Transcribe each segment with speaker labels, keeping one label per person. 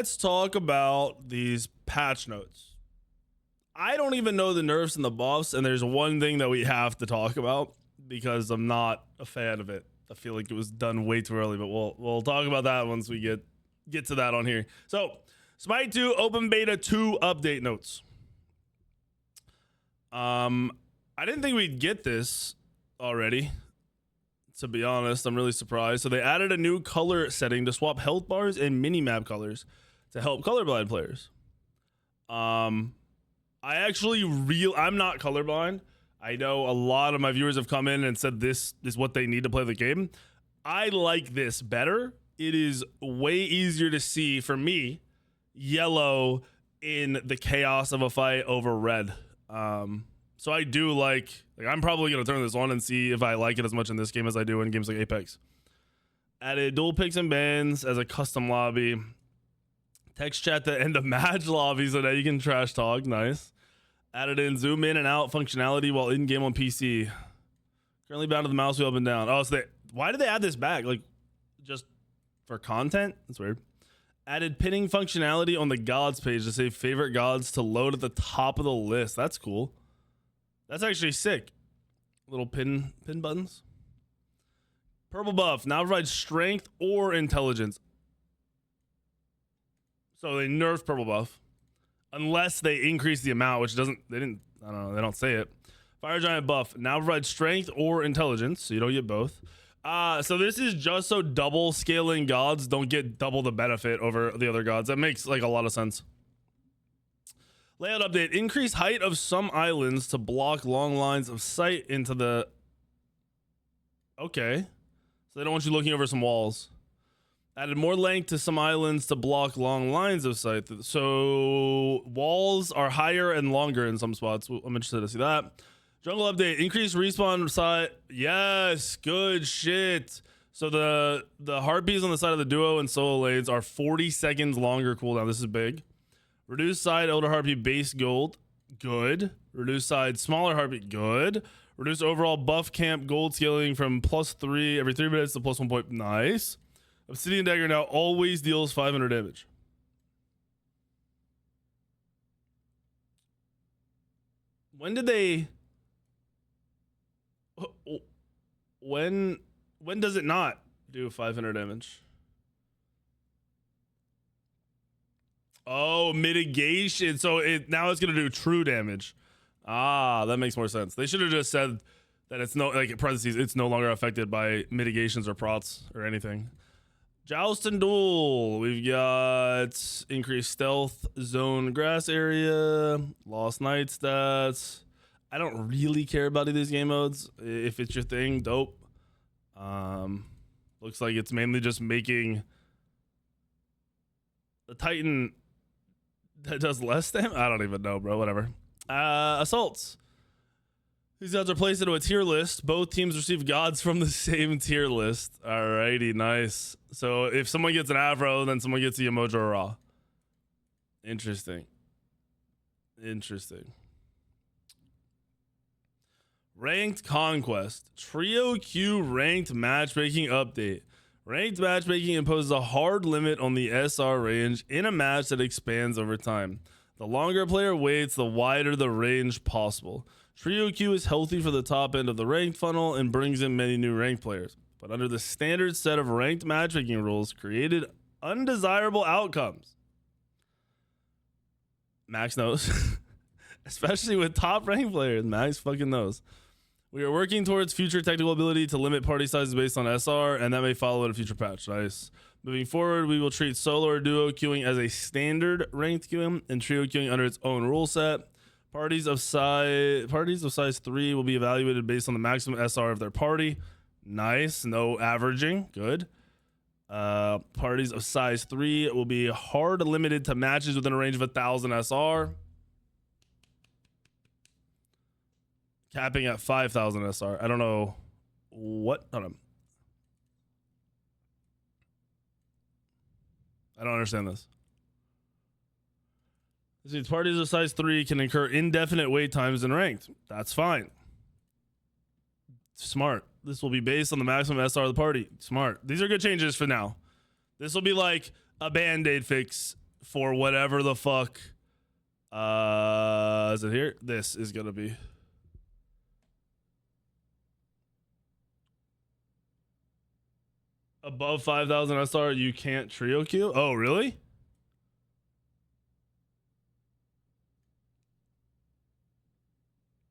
Speaker 1: Let's talk about these patch notes. I don't even know the nerfs and the buffs, and there's one thing that we have to talk about because I'm not a fan of it. I feel like it was done way too early, but we'll talk about that once we get to that on here. So, Smite 2 Open Beta 2 update notes. I didn't think we'd get this already. To be honest, I'm really surprised. So they added a new color setting to swap health bars and mini-map colors to help colorblind players. I'm not colorblind. I know a lot of my viewers have come in and said this is what they need to play the game. I like this better. It is way easier to see for me yellow in the chaos of a fight over red. So I do like I'm probably going to turn this on and see if I like it as much in this game as I do in games like Apex. Added dual picks and bans as a custom lobby. Text chat to end the match lobby so that you can trash talk. Nice. Added in zoom in and out functionality while in game on PC. Currently bound to the mouse wheel up and down. Oh, so why did they add this back? Like, just for content? That's weird. Added pinning functionality on the gods page to save favorite gods to load at the top of the list. That's cool. That's actually sick. Little pin buttons. Purple buff now provides strength or intelligence. So they nerfed purple buff unless they increase the amount, which they don't say it. Fire giant buff now provides strength or intelligence, so you don't get both. So this is just so double scaling gods don't get double the benefit over the other gods. That makes like a lot of sense. Layout update. Increase height of some islands to block long lines of sight into the... Okay. So they don't want you looking over some walls. Added more length to some islands to block long lines of sight. So walls are higher and longer in some spots. I'm interested to see that. Jungle update. Increase respawn side. Yes. Good shit. So the harpies on the side of the duo and solo lanes are 40 seconds longer cooldown. This is big. Reduce side elder harpy base gold. Good. Reduce side smaller harpy. Good. Reduce overall buff camp gold scaling from +3 every 3 minutes to +1 point. Nice. Obsidian dagger now always deals 500 damage. When did they... When does it not do 500 damage? Oh, mitigation. So now it's going to do true damage. Ah, that makes more sense. They should have just said that it's in parentheses, it's no longer affected by mitigations or prots or anything. Joust and duel. We've got increased stealth zone grass area, lost night stats. I don't really care about any of these game modes. If it's your thing, dope. Looks like it's mainly just making the Titan that does less damage. I don't even know, bro. Whatever. Assaults. These gods are placed into a tier list. Both teams receive gods from the same tier list. Alrighty, nice. So if someone gets an Avro, then someone gets the Emojo Ra. Interesting. Ranked Conquest. Trio Q ranked matchmaking update. Ranked matchmaking imposes a hard limit on the SR range in a match that expands over time. The longer a player waits, the wider the range possible. Trio Q is healthy for the top end of the ranked funnel and brings in many new ranked players. But under the standard set of ranked matchmaking rules, created undesirable outcomes. Max knows. Especially with top ranked players. Max fucking knows. We are working towards future technical ability to limit party sizes based on SR, and that may follow in a future patch. Nice. Moving forward, we will treat solo or duo queuing as a standard ranked queuing and trio queuing under its own rule set. Parties of size 3 will be evaluated based on the maximum SR of their party. Nice. No averaging. Good. Parties of size 3 will be hard limited to matches within a range of 1,000 SR. Capping at 5,000 SR. I don't know what. Hold on. I don't understand this. This means parties of size 3 can incur indefinite wait times in ranked. That's fine. Smart. This will be based on the maximum SR of the party. Smart. These are good changes for now. This will be like a band-aid fix for whatever the fuck. Is it here? This is gonna be. Above 5,000 SR, you can't trio queue? Oh, really?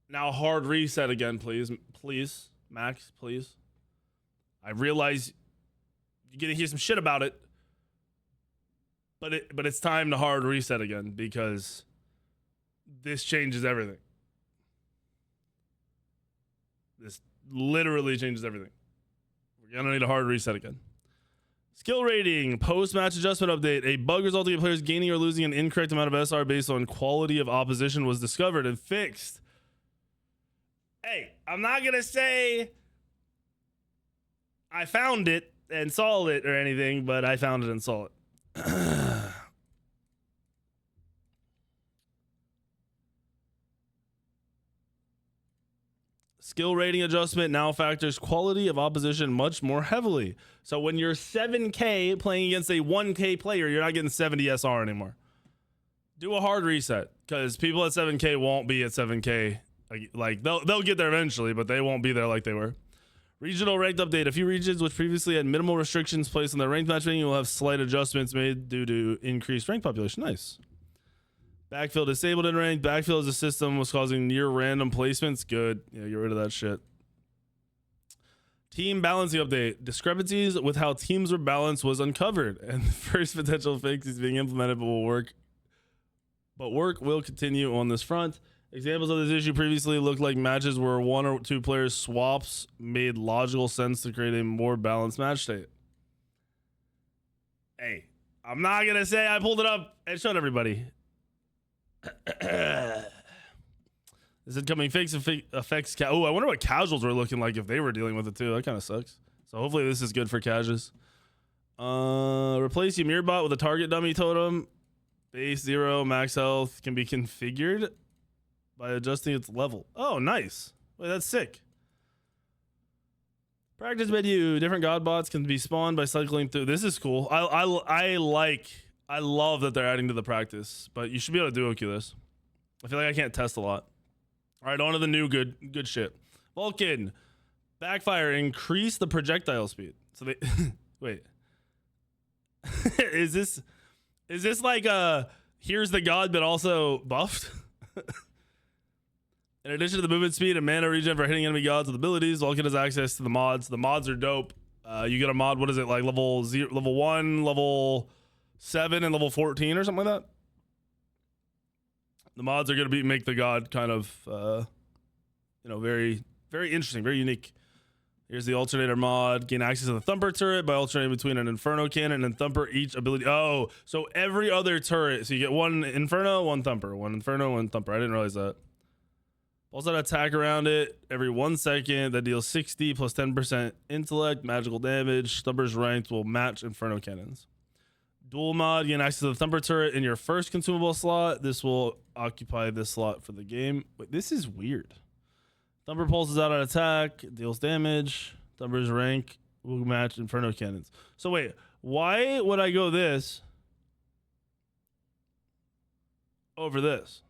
Speaker 1: Now hard reset again, please. Please. Max, please. I realize you're gonna hear some shit about it. But it's time to hard reset again because this changes everything. This literally changes everything. We're gonna need a hard reset again. Skill rating, post-match adjustment update. A bug resulting in players gaining or losing an incorrect amount of SR based on quality of opposition was discovered and fixed. Hey, I'm not gonna say I found it and saw it or anything, but I found it and saw it. Skill rating adjustment now factors quality of opposition much more heavily. So when you're 7K playing against a 1K player, you're not getting 70 SR anymore. Do a hard reset because people at 7K won't be at 7K. Like they'll get there eventually, but they won't be there like they were. Regional ranked update. A few regions which previously had minimal restrictions placed on their ranked matchmaking will have slight adjustments made due to increased rank population. Nice. Backfill disabled in ranked. Backfill as a system was causing near random placements. Good. Yeah, get rid of that shit. Team balancing update. Discrepancies with how teams were balanced was uncovered, and the first potential fix is being implemented, but work will continue on this front. Examples of this issue previously looked like matches where one or two players swaps made logical sense to create a more balanced match state. Hey, I'm not gonna say I pulled it up and showed everybody. This incoming fix affects. Oh, I wonder what casuals were looking like if they were dealing with it too. That kind of sucks. So hopefully this is good for casuals. Replace your mirror bot with a target dummy totem. Base 0, max health can be configured by adjusting its level. Oh, nice. Wait, that's sick. Practice menu. Different god bots can be spawned by cycling through. This is cool. I love that they're adding to the practice, but you should be able to duo queue this. I feel like I can't test a lot. All right, on to the new good shit. Vulcan. Backfire. Increase the projectile speed. So they wait. Is this like here's the god but also buffed? In addition to the movement speed and mana regen for hitting enemy gods with abilities, Vulcan has access to the mods. The mods are dope. You get a mod, what is it, like level 1, level 7, and level 14 or something like that? The mods are going to make the god kind of, very, very interesting, very unique. Here's the alternator mod. Gain access to the thumper turret by alternating between an inferno cannon and thumper each ability. Oh, so every other turret. So you get one inferno, one thumper. One inferno, one thumper. I didn't realize that. Also attack around it every 1 second. That deals 60 plus 10% intellect, magical damage. Thumper's ranked will match inferno cannons. Dual mod. Gain access to the thumper turret in your first consumable slot. This will occupy this slot for the game. Wait, this is weird. Thumper pulses out an attack, deals damage. Thumper's rank will match inferno cannons. So wait, why would I go this over this?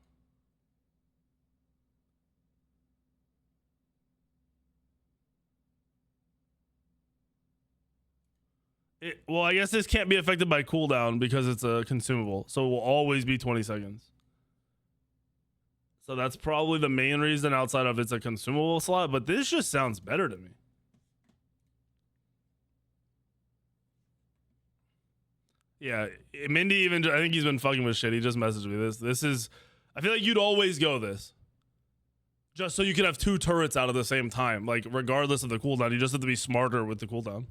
Speaker 1: Well, I guess this can't be affected by cooldown because it's a consumable. So it will always be 20 seconds. So that's probably the main reason outside of it's a consumable slot. But this just sounds better to me. Yeah, Mindy even, I think he's been fucking with shit. He just messaged me this. This is, I feel like you'd always go this. Just so you can have 2 turrets out at the same time. Like, regardless of the cooldown, you just have to be smarter with the cooldown.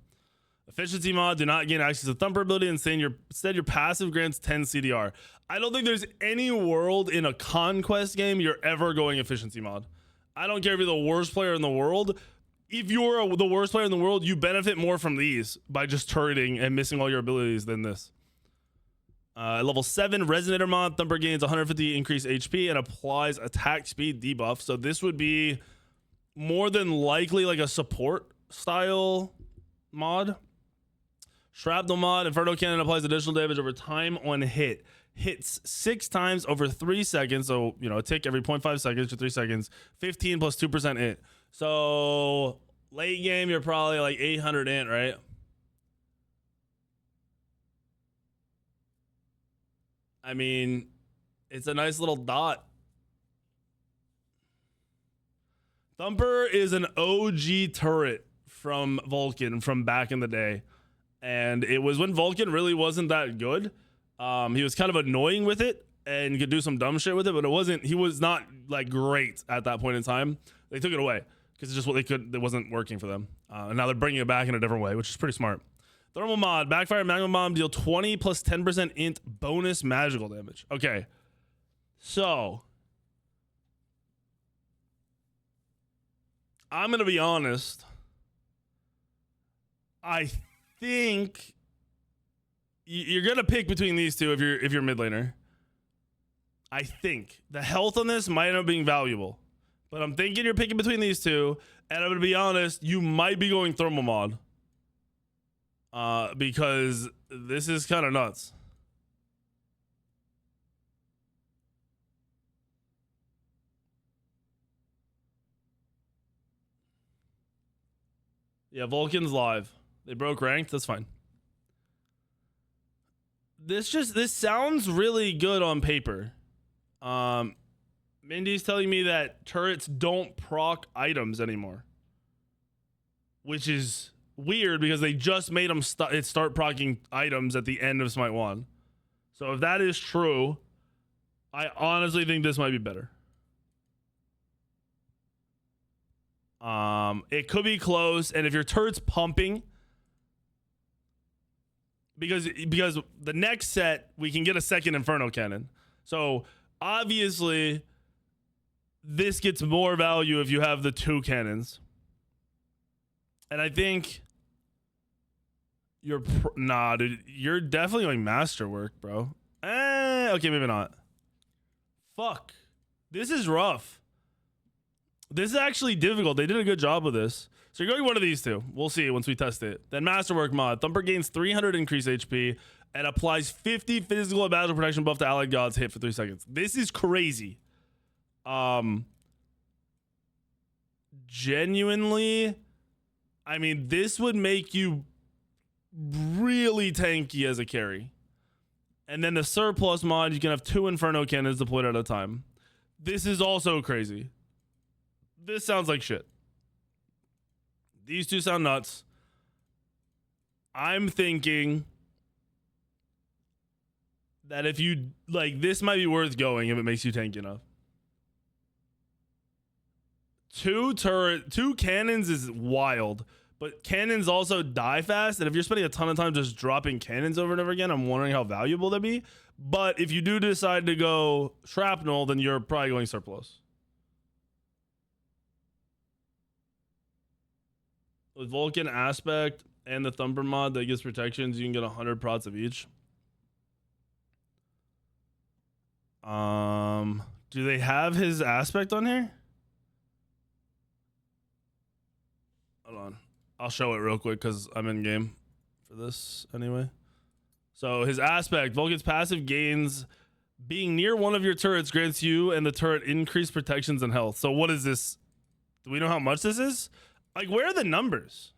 Speaker 1: Efficiency mod, do not gain access to thumper ability. Instead, your passive grants 10 CDR. I don't think there's any world in a conquest game you're ever going efficiency mod. I don't care if you're the worst player in the world. If you're the worst player in the world, you benefit more from these by just turreting and missing all your abilities than this. Level 7 Resonator mod, thumper gains 150 increased HP and applies attack speed debuff. So this would be more than likely like a support style mod. Shrapnel mod, Inferno Cannon applies additional damage over time on hit. hits 6 times over 3 seconds. So, you know, a tick every 0.5 seconds to 3 seconds. 15 plus 2% int. So late game, you're probably like 800 int, right? I mean, it's a nice little dot. Thumper is an OG turret from Vulcan from back in the day. And it was when Vulcan really wasn't that good. He was kind of annoying with it and could do some dumb shit with it, but he was not like great at that point in time. They took it away because it's just what they could, it wasn't working for them. And now they're bringing it back in a different way, which is pretty smart. Thermal mod, backfire magma bomb, deal 20 plus 10% int bonus magical damage. Okay. So I'm going to be honest. I think you're gonna pick between these two if you're mid laner. I think the health on this might end up being valuable, but I'm thinking you're picking between these two, and I'm gonna be honest, you might be going thermal mod, because this is kind of nuts. Yeah, Vulcan's live. They broke ranked. That's fine. This sounds really good on paper. Mindy's telling me that turrets don't proc items anymore, which is weird because they just made them start procking items at the end of Smite 1. So if that is true, I honestly think this might be better. It could be close, and if your turret's pumping, because the next set we can get a second Inferno cannon. So obviously this gets more value if you have the 2 cannons. And I think nah, dude, you're definitely going masterwork, bro. Okay, maybe not. Fuck. This is rough. This is actually difficult. They did a good job with this. So you're going one of these two. We'll see once we test it. Then Masterwork mod. Thumper gains 300 increased HP and applies 50 physical and magical protection buff to allied gods hit for 3 seconds. This is crazy. Genuinely, I mean, this would make you really tanky as a carry. And then the surplus mod, you can have 2 Inferno cannons deployed at a time. This is also crazy. This sounds like shit. These two sound nuts. I'm thinking that if you like, this might be worth going if it makes you tanky enough. 2 cannons is wild, but cannons also die fast. And if you're spending a ton of time just dropping cannons over and over again, I'm wondering how valuable that'd be. But if you do decide to go shrapnel, then you're probably going surplus. With Vulcan aspect and the Thumper mod that gives protections, you can get 100 prots of each. Do they have his aspect on here? Hold on. I'll show it real quick because I'm in game for this anyway. So his aspect, Vulcan's passive gains being near one of your turrets grants you and the turret increased protections and health. So what is this? Do we know how much this is? Like, where are the numbers?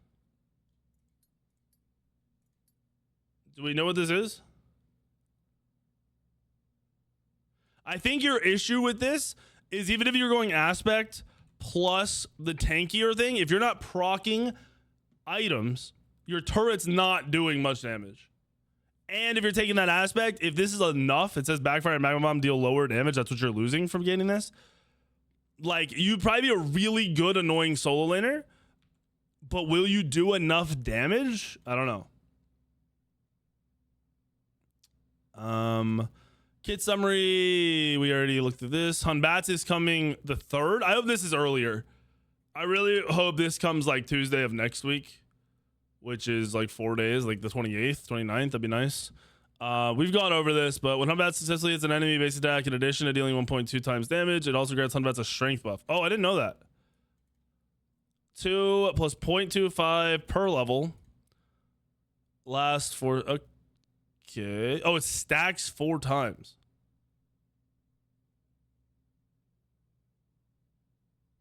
Speaker 1: Do we know what this is? I think your issue with this is even if you're going aspect plus the tankier thing, if you're not proccing items, your turret's not doing much damage. And if you're taking that aspect, if this is enough, it says backfire and magma bomb deal lower damage. That's what you're losing from gaining this. Like, you'd probably be a really good annoying solo laner, but will you do enough damage? I don't know. Kit summary. We already looked at this. Hun Batz is coming the 3rd. I hope this is earlier. I really hope this comes like Tuesday of next week, which is like 4 days, like the 28th, 29th. That'd be nice. We've gone over this, but when Hun Batz successfully hits an enemy base attack, in addition to dealing 1.2 times damage, it also grants Hun Batz a strength buff. Oh, I didn't know that. 2 plus 0.25 per level. Last for... Okay. Oh, it stacks 4 times.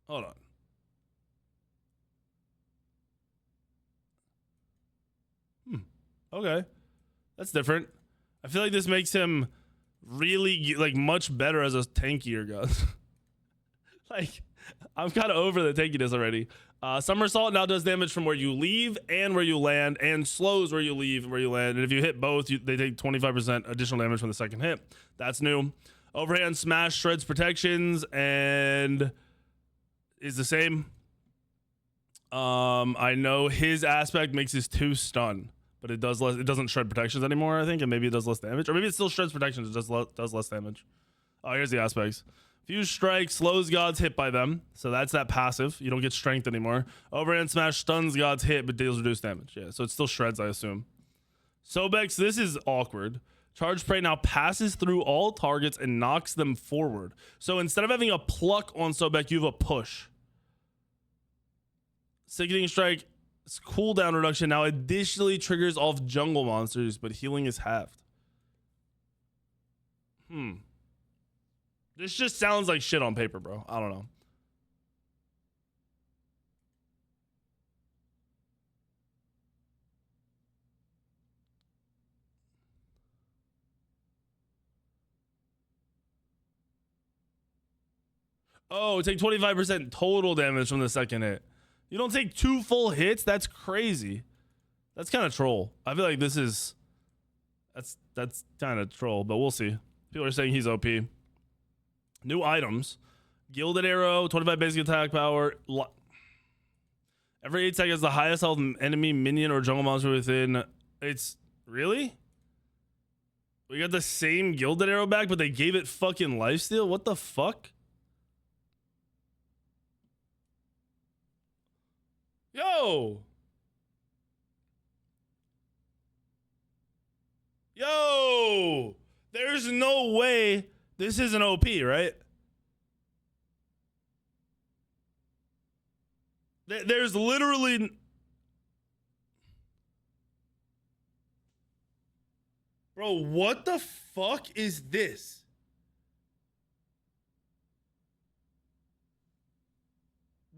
Speaker 1: Hold on. Okay. That's different. I feel like this makes him really like much better as a tankier gun. Like, I'm kind of over the tankiness already. Somersault now does damage from where you leave and where you land, and slows where you leave and where you land. And if you hit both, they take 25% additional damage from the second hit. That's new. Overhand smash shreds protections and is the same. I know his aspect makes his 2 stun, but it does less. It doesn't shred protections anymore, I think, and maybe it does less damage, or maybe it still shreds protections. It does less damage. Oh, here's the aspects. Fuse strike slows gods hit by them, so that's that passive. You don't get strength anymore. Overhand smash stuns gods hit but deals reduced damage. Yeah, so it still shreds, I assume. Sobex, this is awkward. Charge Prey now passes through all targets and knocks them forward. So instead of having a pluck on Sobek, you have a push. Sickening Strike cooldown reduction now additionally triggers off jungle monsters, but healing is halved. This just sounds like shit on paper, bro. I don't know. Oh, take 25% total damage from the second hit. You don't take 2 full hits? That's crazy. That's kind of troll. I feel like this is... That's kind of troll, but we'll see. People are saying he's OP. New items. Gilded Arrow, 25 basic attack power. Every 8 seconds, the highest health enemy, minion, or jungle monster within... It's... Really? We got the same Gilded Arrow back, but they gave it fucking lifesteal? What the fuck? Yo! Yo! There's no way this is an OP, right? There's literally... Bro, what the fuck is this?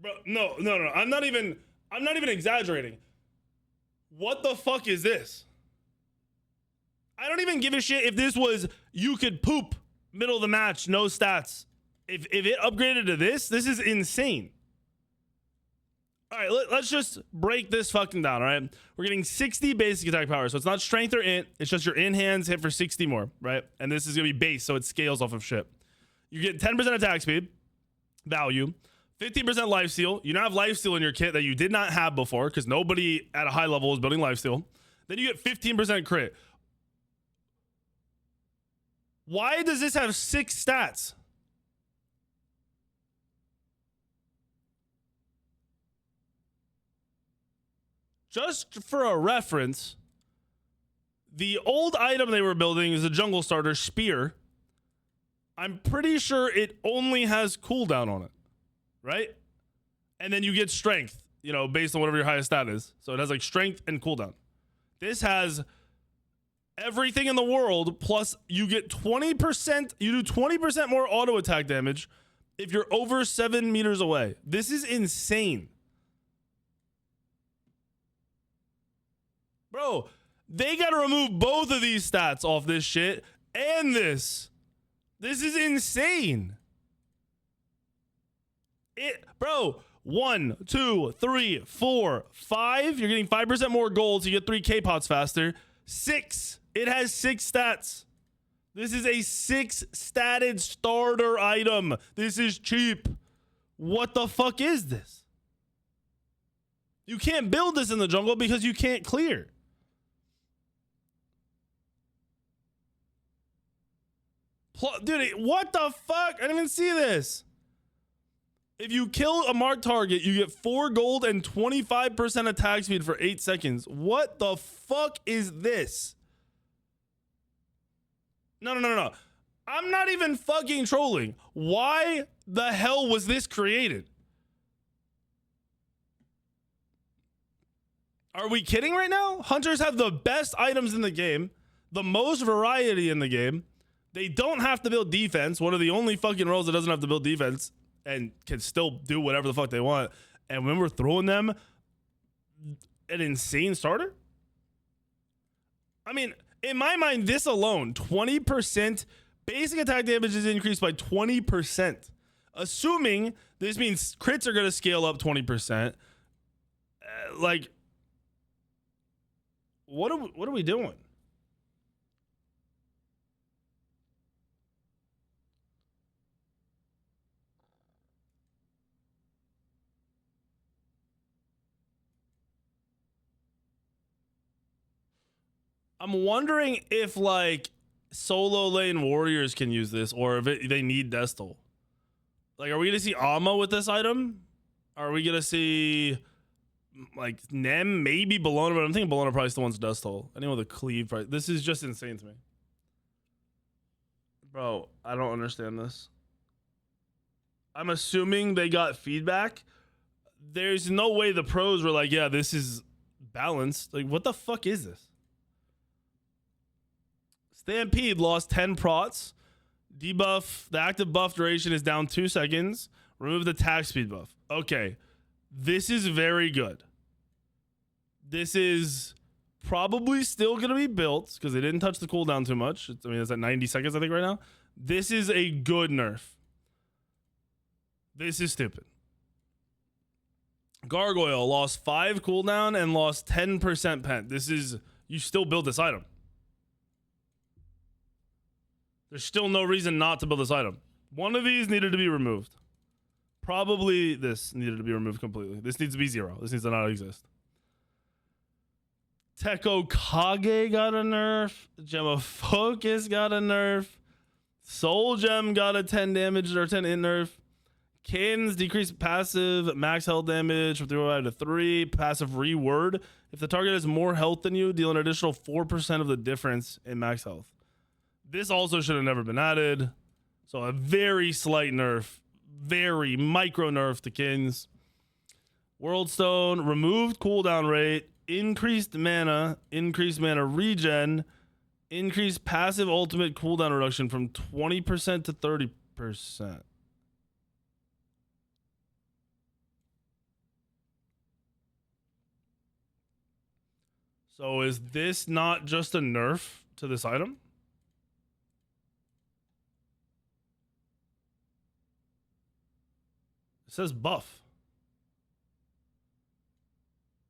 Speaker 1: Bro, no. I'm not even exaggerating. What the fuck is this? I don't even give a shit if this was you could poop middle of the match, no stats. If it upgraded to this is insane. All right, let's just break this fucking down, all right? We're getting 60 basic attack power, so it's not strength or int. It's just your in hands hit for 60 more, right? And this is going to be base, so it scales off of shit. You get 10% attack speed, value, 15% lifesteal. You now have lifesteal in your kit that you did not have before because nobody at a high level was building lifesteal. Then you get 15% crit. Why does this have 6 stats? Just for a reference, the old item they were building is a jungle starter spear. I'm pretty sure it only has cooldown on it, right? And then you get strength, you know, based on whatever your highest stat is. So it has like strength and cooldown. This has everything in the world, plus you get 20%, you do 20% more auto attack damage if you're over 7 meters away. This is insane. Bro, they got to remove both of these stats off this shit and this. This is insane. Bro, 1, 2, 3, 4, 5. You're getting 5% more gold, so you get 3 K-pots faster. 6. It has 6 stats. This is a 6 statted starter item. This is cheap. What the fuck is this? You can't build this in the jungle because you can't clear. Dude, what the fuck? I didn't even see this. If you kill a marked target, you get 4 gold and 25% attack speed for 8 seconds. What the fuck is this? No. I'm not even fucking trolling. Why the hell was this created? Are we kidding right now? Hunters have the best items in the game. the most variety in the game. They don't have to build defense. One of the only fucking roles that doesn't have to build defense and can still do whatever the fuck they want. And when we're throwing them an insane starter, I mean, in my mind, this alone, 20% basic attack damage is increased by 20%. Assuming this means crits are going to scale up 20%. Like, what are we doing? I'm wondering if like solo lane warriors can use this, or if they need Destal. Like, are we gonna see Amma with this item? Are we gonna see like Nem, maybe Bologna? But I'm thinking Bologna probably still wants Destal. Anyone with a cleave, right? This is just insane to me, bro. I don't understand this. I'm assuming they got feedback. There's no way the pros were like, yeah, this is balanced. Like, what the fuck is this? Stampede lost 10 prots. Debuff, the active buff duration is down 2 seconds. Remove the attack speed buff. Okay, this is very good. This is probably still going to be built because they didn't touch the cooldown too much. I mean, it's at 90 seconds, I think, right now. This is a good nerf. This is stupid. Gargoyle lost 5 cooldown and lost 10% pent. This is, you still build this item. There's still no reason not to build this item. One of these needed to be removed. Probably this needed to be removed completely. This needs to be 0. This needs to not exist. Teko Kage got a nerf. Gem of Focus got a nerf. Soul Gem got a 10 damage or 10 int nerf. Kins decreased passive max health damage from 3 to 3. Passive reword. If the target has more health than you, deal an additional 4% of the difference in max health. This also should have never been added. So a very slight nerf. Very micro nerf to Kins. World Stone removed cooldown rate. Increased mana regen. Increased passive ultimate cooldown reduction from 20% to 30%. So is this not just a nerf to this item? It says buff.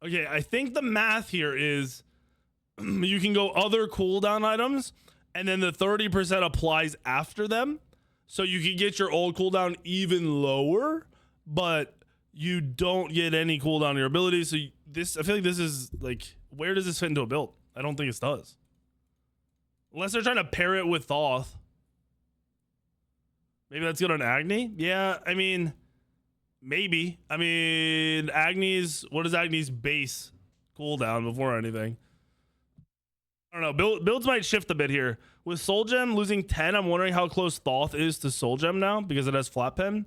Speaker 1: Okay, I think the math here is you can go other cooldown items and then the 30% applies after them. So you can get your old cooldown even lower, but you don't get any cooldown on your abilities. So this, I feel like this is like, where does this fit into a build? I don't think it does. Unless they're trying to pair it with Thoth. Maybe that's good on Agni? Yeah, I mean, maybe. I mean, Agni's, what is Agni's base cooldown before anything? I don't know. Builds might shift a bit here. With Soul Gem losing 10, I'm wondering how close Thoth is to Soul Gem now because it has Flat Pen.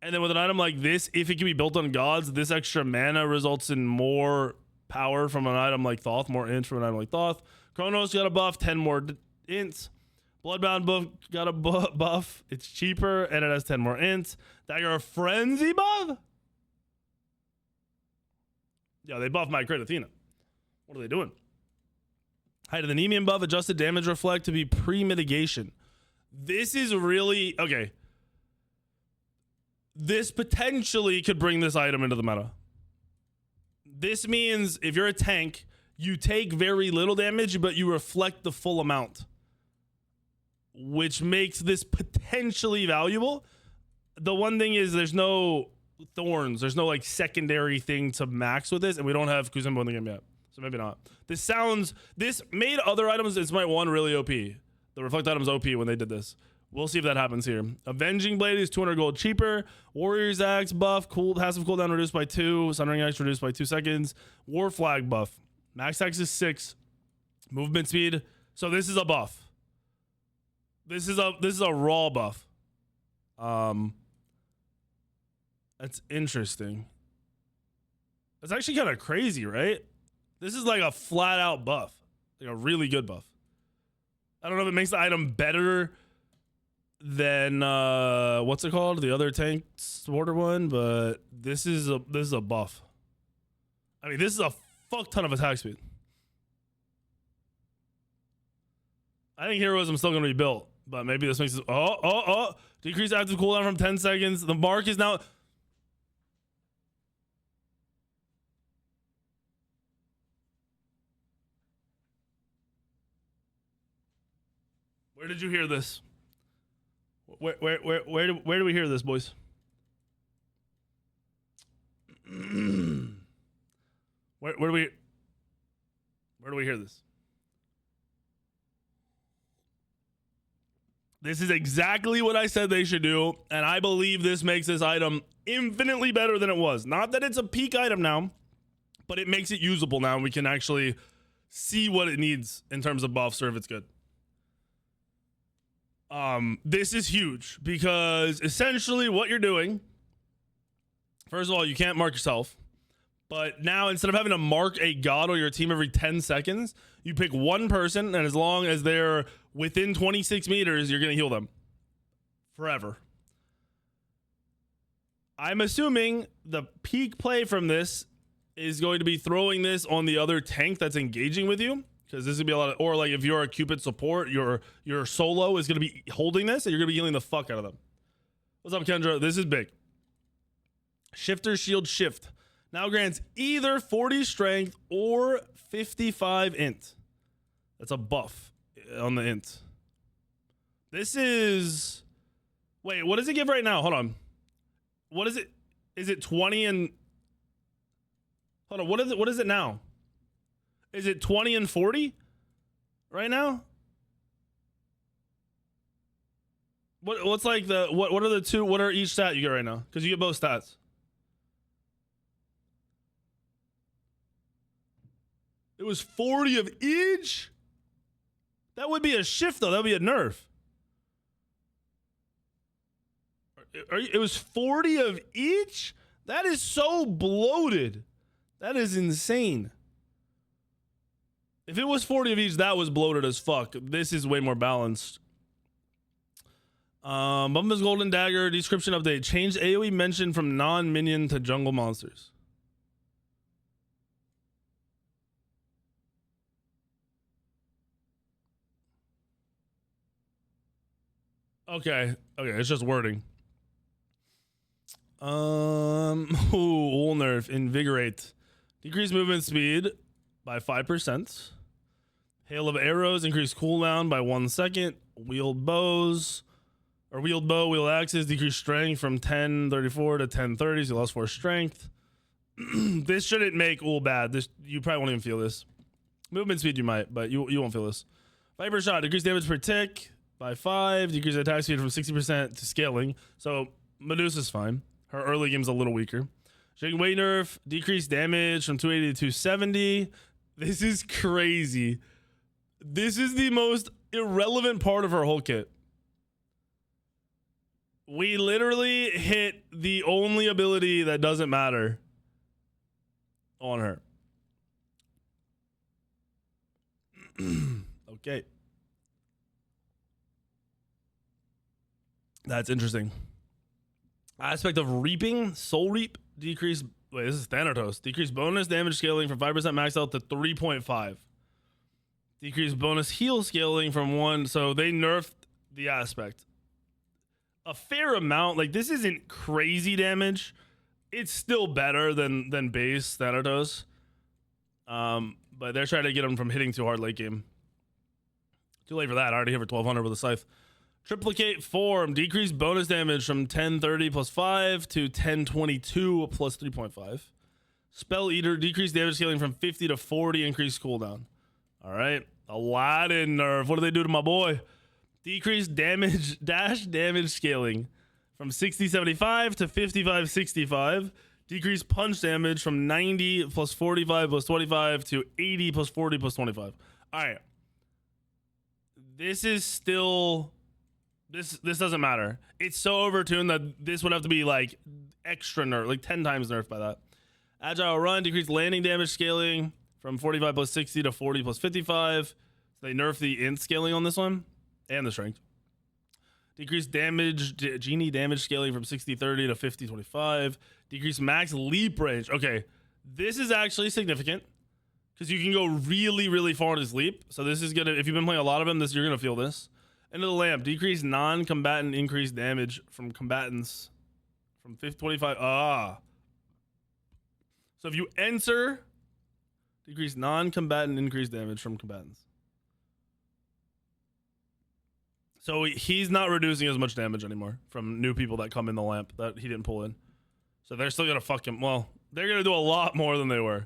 Speaker 1: And then with an item like this, if it can be built on gods, this extra mana results in more power from an item like Thoth, more int from an item like Thoth. Chronos got a buff, 10 more ints. Bloodbound buff got a buff. It's cheaper and it has 10 more ints. Dagger of Frenzy buff? Yeah, they buffed my crit Athena. What are they doing? Height of the Nemean buff, adjusted damage reflect to be pre-mitigation. This is really, okay. This potentially could bring this item into the meta. This means if you're a tank, you take very little damage, but you reflect the full amount, which makes this potentially valuable. The one thing is there's no thorns. There's no like secondary thing to max with this, and we don't have Kuzumbo in the game yet. So maybe not. This made other items in Smite 1 really OP. The reflect items OP when they did this. We'll see if that happens here. Avenging Blade is 200 gold cheaper. Warrior's Axe buff, passive cooldown reduced by 2. Sundering Axe reduced by 2 seconds. War Flag buff. Max Axe is 6. Movement speed. So this is a buff. This is a raw buff. That's interesting. That's actually kind of crazy, right? This is like a flat out buff. Like a really good buff. I don't know if it makes the item better than what's it called? The other tank supporter one, but this is a buff. I mean, this is a fuck ton of attack speed. I think heroism still gonna be built, but maybe this makes it. Decrease active cooldown from 10 seconds. The mark is now. Where did you hear this? Where do we hear this, boys? where do we hear this? This is exactly what I said they should do, and I believe this makes this item infinitely better than it was. Not that it's a peak item now, but it makes it usable now, and we can actually see what it needs in terms of buffs or if it's good. This is huge because essentially what you're doing, first of all, you can't mark yourself, but now instead of having to mark a god on your team every 10 seconds, you pick one person, and as long as they're within 26 meters, you're going to heal them forever. I'm assuming the peak play from this is going to be throwing this on the other tank that's engaging with you. Because this is gonna be a lot of, or like if you're a Cupid support, your solo is gonna be holding this, and you're gonna be healing the fuck out of them. What's up, Kendra? This is big. Shifter shield shift now grants either 40 strength or 55 int. That's a buff on the int. This is. Wait, what does it give right now? Hold on. What is it? Is it 20 and? Hold on. What is it? What is it now? Is it 20 and 40 right now? What's like the what are the two? What are each stat you get right now? Because you get both stats. It was 40 of each. That would be a shift though. That would be a nerf. It was 40 of each. That is so bloated. That is insane. If it was 40 of each, that was bloated as fuck. This is way more balanced. Bumba's Golden Dagger description update. Changed AoE mention from non-minion to jungle monsters. Okay, it's just wording. Wool nerf. Invigorate. Decrease movement speed by 5%. Hail of arrows, increase cooldown by 1 second. Wheeled bows, or wheeled bow, wheeled axes, decrease strength from 1034 to 1030, so you lost 4 strength. This shouldn't make Ul bad. This, you probably won't even feel this. Movement speed you might, but you won't feel this. Viper shot, decrease damage per tick by 5, decrease attack speed from 60% to scaling. So Medusa's fine. Her early game's a little weaker. Shaking weight nerf, decrease damage from 280 to 270. This is crazy. This is the most irrelevant part of her whole kit. We literally hit the only ability that doesn't matter on her. Okay. That's interesting. Aspect of reaping, soul reap, decrease. Wait, this is Thanatos. Decrease bonus damage scaling from 5% max health to 3.5. Decrease bonus heal scaling from 1. So they nerfed the aspect a fair amount. Like, this isn't crazy damage. It's still better than base Thanatos. But they're trying to get him from hitting too hard late game. Too late for that. I already hit for 1200 with a scythe. Triplicate form, decrease bonus damage from 1030 plus 5 to 1022 plus 3.5. Spell Eater, decrease damage scaling from 50 to 40, increase cooldown. All right. Aladdin nerf. What do they do to my boy? Decrease damage, dash damage scaling from 6075 to 5565. Decrease punch damage from 90 plus 45 plus 25 to 80 plus 40 plus 25. All right. This is still... This doesn't matter. It's so overtuned that this would have to be like extra nerf, like 10 times nerfed by that. Agile run, decrease landing damage scaling from 45 plus 60 to 40 plus 55. It's So they nerfed the int scaling on this one and the strength. Decrease damage, genie damage scaling from 60-30 to 50-25. Decrease max leap range. Okay, this is actually significant because you can go really, really far in his leap. So this is gonna, if you've been playing a lot of him, you're gonna feel this. Into the lamp, decrease non-combatant increased damage from combatants from 50-25. So if you enter, decrease non-combatant increased damage from combatants. So he's not reducing as much damage anymore from new people that come in the lamp that he didn't pull in. So they're still gonna fuck him. Well, they're gonna do a lot more than they were.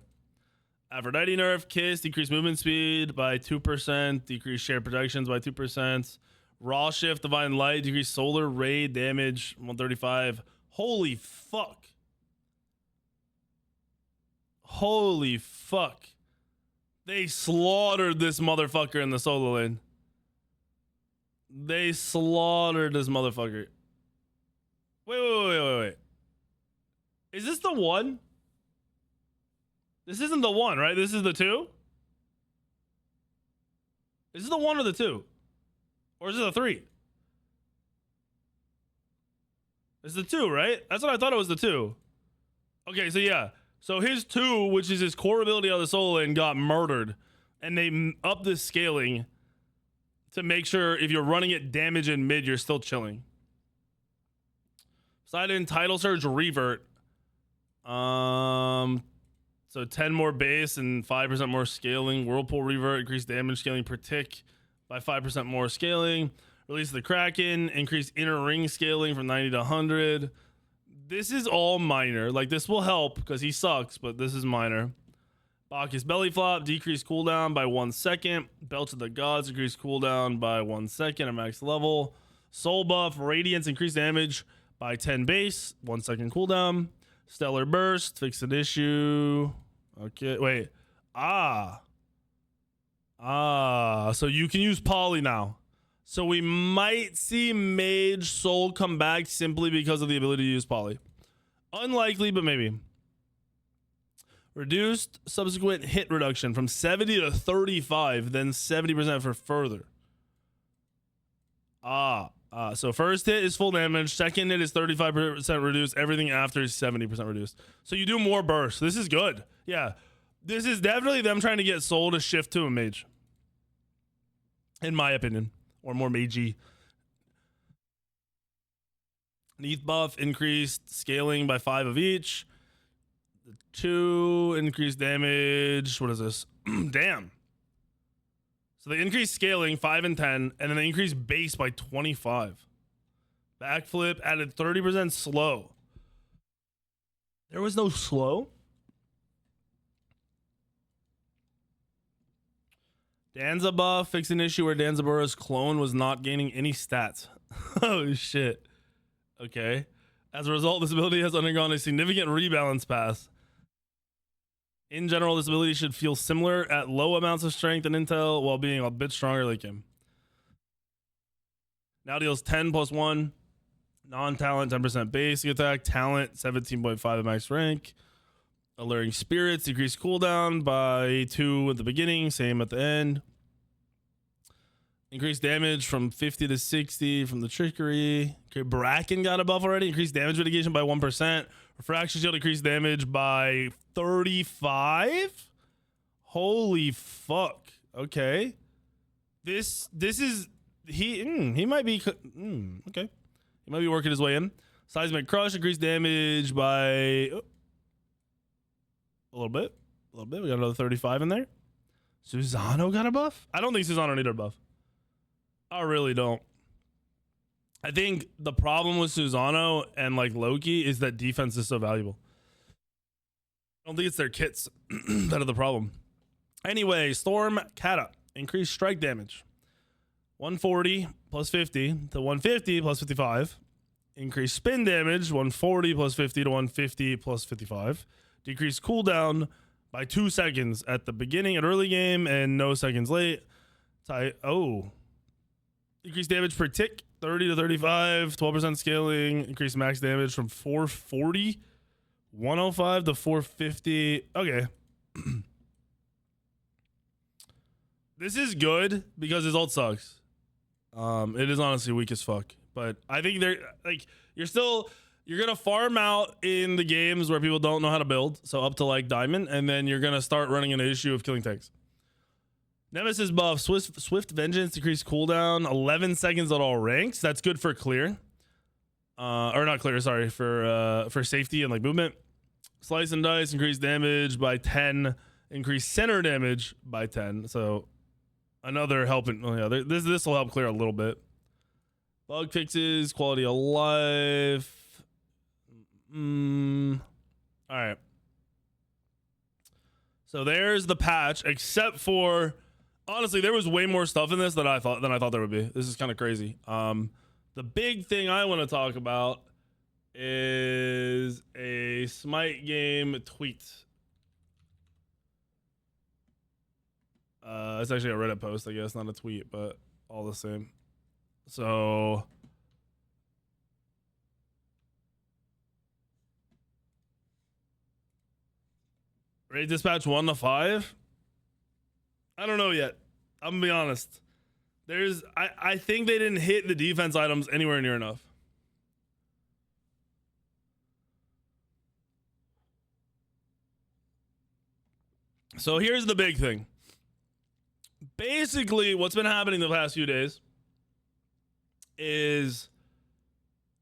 Speaker 1: Aphrodite nerf, Kiss, decrease movement speed by 2%, decrease shared projections by 2%. Raw shift, divine light, decrease solar ray damage 135. Holy fuck. Holy fuck. They slaughtered this motherfucker in the solo lane. They slaughtered this motherfucker. Wait. Is this the one? This isn't the one, right? This is the two? Is this the one or the two? Or is it the three? It's the two, right? That's what I thought it was, the two. Okay, so yeah. So his two, which is his core ability on the solo lane, got murdered. And they upped the scaling to make sure if you're running it damage in mid, you're still chilling. Poseidon, Tidal Surge, Revert. So 10 more base and 5% more scaling. Whirlpool Revert, increased damage scaling per tick by 5% more scaling. Release the Kraken, increase inner ring scaling from 90 to 100. This is all minor. Like, this will help because he sucks, but this is minor. Bacchus Belly Flop, decrease cooldown by 1 second. Belch of the Gods, decrease cooldown by 1 second at max level. Soul Buff, Radiance, increase damage by 10 base, 1 second cooldown. Stellar Burst, fix an issue. Okay, wait. So you can use Poly now. So we might see Mage Soul come back simply because of the ability to use Poly. Unlikely, but maybe. Reduced subsequent hit reduction from 70 to 35, then 70% for further. So first hit is full damage, second hit is 35% reduced, everything after is 70% reduced. So you do more burst. This is good. Yeah. This is definitely them trying to get Soul to shift to a mage. In my opinion. Or more magey. Neath buff, increased scaling by 5 of each. 2 increased damage. What is this? Damn. So they increased scaling 5 and 10, and then they increased base by 25. Backflip added 30% slow. There was no slow. Danza buff, fix an issue where Danzaburra's clone was not gaining any stats. Oh shit. Okay. As a result, this ability has undergone a significant rebalance pass. In general, this ability should feel similar at low amounts of strength and intel while being a bit stronger like him. Now deals 10 plus 1. Non-talent, 10% basic attack. Talent, 17.5 at max rank. Alluring Spirits, decrease cooldown by 2 at the beginning, same at the end. Increased damage from 50 to 60 from the Trickery. Okay, Bracken got a buff already. Increased damage mitigation by 1%. Refraction Shield increased damage by 35? Holy fuck. Okay. This is... He might be... Okay. He might be working his way in. Seismic Crush, increased damage by... A little bit. We got another 35 in there. Susano got a buff? I don't think Susano needed a buff. I really don't. I think the problem with Susano and like Loki is that defense is so valuable. I don't think it's their kits that are the problem. Anyway, Storm Kata. Increased strike damage. 140 plus 50 to 150 plus 55. Increased spin damage. 140 plus 50 to 150 plus 55. Decreased cooldown by 2 seconds at the beginning at early game and no seconds late. Increased damage per tick, 30 to 35, 12% scaling. Increased max damage from 440, 105 to 450. Okay. This is good because his ult sucks. It is honestly weak as fuck. But I think they're like you're gonna farm out in the games where people don't know how to build, so up to like diamond, and then you're gonna start running into the issue of killing tanks. Nemesis buff, Swift Vengeance, decreased cooldown, 11 seconds at all ranks. That's good for clear. Or not clear, sorry, for safety and like movement. Slice and dice, increased damage by 10, increased center damage by 10. So another helping. Oh yeah, this will help clear a little bit. Bug fixes, quality of life. All right. So there's the patch, except for honestly, there was way more stuff in this than I thought there would be. This is kind of crazy. The big thing I want to talk about is a Smite game tweet. It's actually a Reddit post, I guess, not a tweet, but all the same. So rate dispatch 1 to 5. I don't know yet. I'm gonna be honest. I think they didn't hit the defense items anywhere near enough. So here's the big thing. Basically, what's been happening the past few days is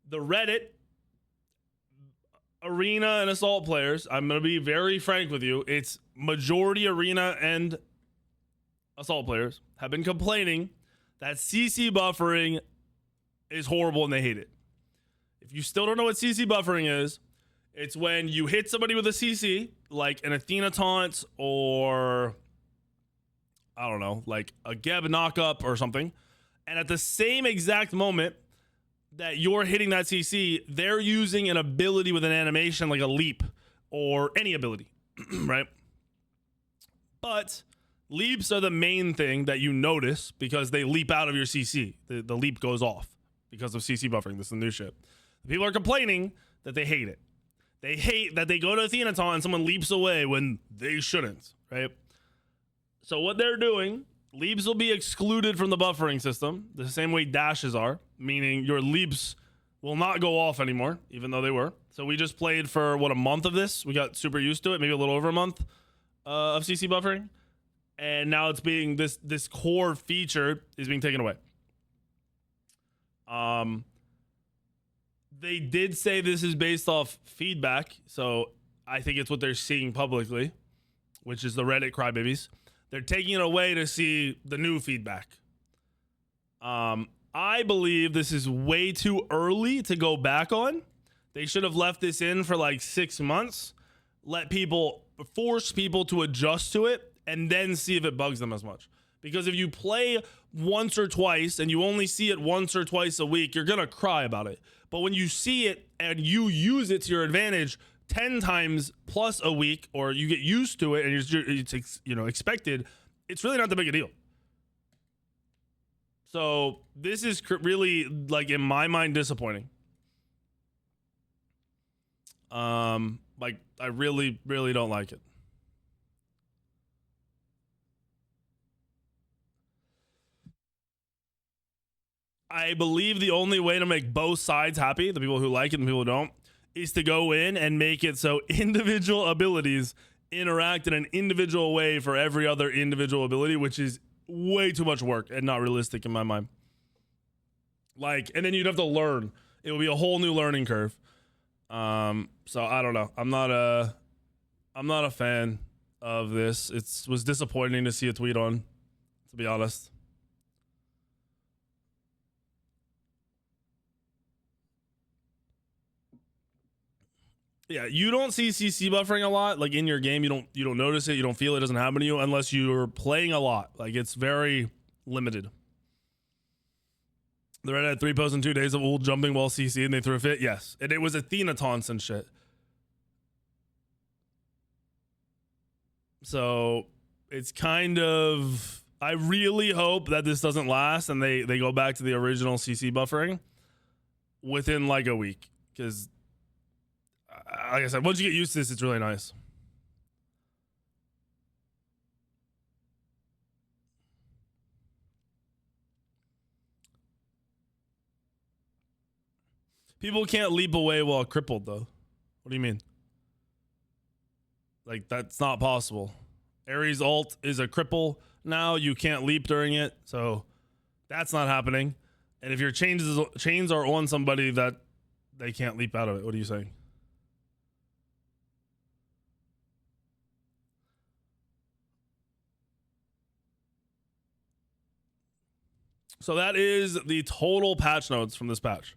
Speaker 1: the Reddit, arena, and assault players. I'm going to be very frank with you. It's majority arena and assault players have been complaining that CC buffering is horrible and they hate it. If you still don't know what CC buffering is, it's when you hit somebody with a CC, like an Athena taunt or, I don't know, like a Geb knockup or something. And at the same exact moment that you're hitting that CC, they're using an ability with an animation like a leap or any ability, right? But leaps are the main thing that you notice because they leap out of your CC. The leap goes off because of CC buffering. This is the new shit. People are complaining that they hate it. They hate that they go to Athena taunt and someone leaps away when they shouldn't, right? So what they're doing, leaps will be excluded from the buffering system the same way dashes are, meaning your leaps will not go off anymore, even though they were. So we just played for, what, a month of this? We got super used to it, maybe a little over a month of CC buffering. And now it's being, this core feature is being taken away. They did say this is based off feedback, so I think it's what they're seeing publicly, which is the Reddit crybabies. They're taking it away to see the new feedback. I believe this is way too early to go back on. They should have left this in for like 6 months, force people to adjust to it, and then see if it bugs them as much. Because if you play once or twice and you only see it once or twice a week, you're gonna cry about it. But when you see it and you use it to your advantage 10 times plus a week, or you get used to it and it's expected, it's really not that big a deal. So this is really, like, in my mind, disappointing. Like, I really, really don't like it. I believe the only way to make both sides happy, the people who like it and the people who don't, is to go in and make it so individual abilities interact in an individual way for every other individual ability, which is way too much work and not realistic in my mind. Like, and then you'd have to learn. It would be a whole new learning curve. So I don't know. I'm not a fan of this. It was disappointing to see a tweet on, to be honest. Yeah, you don't see CC buffering a lot, like in your game. You don't notice it. You don't feel it. Doesn't happen to you unless you're playing a lot. Like, it's very limited. The Red had 3 posts in 2 days of ult jumping while CC and they threw a fit. Yes, and it was Athena taunts and shit. So it's kind of, I really hope that this doesn't last and they go back to the original CC buffering within like a week, because like I said, once you get used to this, it's really nice. People can't leap away while crippled, though. What do you mean? Like, that's not possible. Ares ult is a cripple now. You can't leap during it, so that's not happening. And if your chains are on somebody, that they can't leap out of it. What are you saying? So that is the total patch notes from this patch.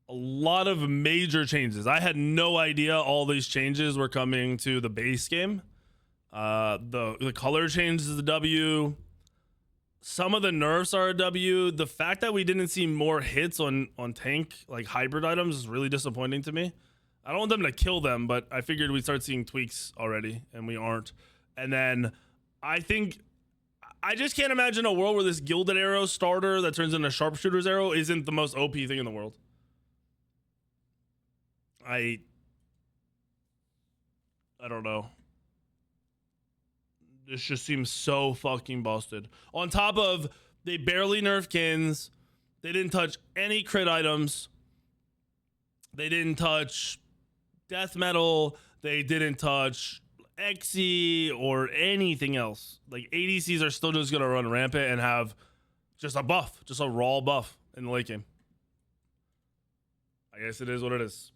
Speaker 1: A lot of major changes. I had no idea all these changes were coming to the base game. The color changes is a W. Some of the nerfs are a W. The fact that we didn't see more hits on tank, like hybrid items, is really disappointing to me. I don't want them to kill them, but I figured we'd start seeing tweaks already, and we aren't. And then I just can't imagine a world where this Gilded Arrow starter that turns into Sharpshooter's Arrow isn't the most OP thing in the world. I don't know. This just seems so fucking busted. On top of, they barely nerfed Kins. They didn't touch any crit items. They didn't touch death metal. They didn't touch XE or anything else. Like, ADCs are still just gonna run rampant and have just a buff, just a raw buff in the late game. I guess it is what it is.